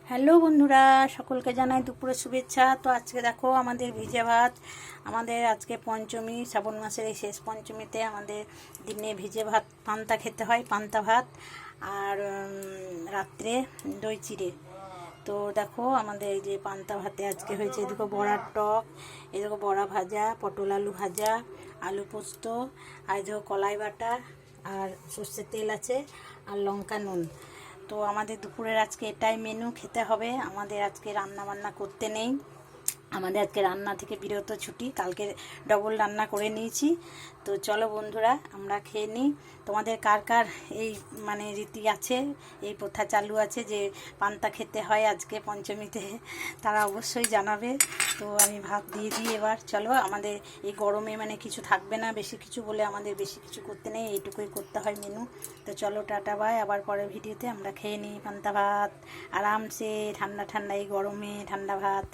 Hello বন্ধুরা, সকলকে জানাই দুপুরের শুভেচ্ছা। তো আজকে দেখো আমাদের ভিজে ভাত। আমাদের আজকে পঞ্চমী, শ্রাবণ মাসের এই শেষ পঞ্চমীতে আমাদের দিনে ভিজে ভাত পান্তা খেতে হয়, পান্তা ভাত। আর রাত্রে দই চিড়ে। তো দেখো আমাদের এই যে পান্তা ভাতে আজকে হয়েছে, এদিকে বড়ার টক, এদিকে বড়া ভাজা, পটল আলু ভাজা, আলু পোস্ত, আর এদিকে কলাই বাটা, আর সর্ষের তেল আছে, আর লঙ্কা নুন। তো আমাদের দুপুরের আজকে এটাই মেনু, খেতে হবে। আমাদের আজকে রান্না বান্না করতে নেই, আমাদের আজকে রান্না থেকে বিরত ছুটি, কালকে ডবল রান্না করে নিয়েছি। তো চলো বন্ধুরা আমরা খেয়ে নিই। তোমাদের কার কার এই রীতি আছে, এই প্রথা চালু আছে যে পান্তা খেতে হয় আজকে পঞ্চমীতে, তারা অবশ্যই জানাবে। তো আমি ভাত দিয়ে দিই এবার। চলো, আমাদের এই গরমে কিছু থাকবে না বেশি কিছু বলে আমাদের বেশি কিছু করতে নেই, এইটুকুই করতে হয় মেনু। তো চলো, টাটা বাই, আবার পরের ভিডিওতে আমরা খেয়ে নিই পান্তা ভাত আরামসে, ঠান্ডা ঠান্ডা এই গরমে ঠান্ডা ভাত।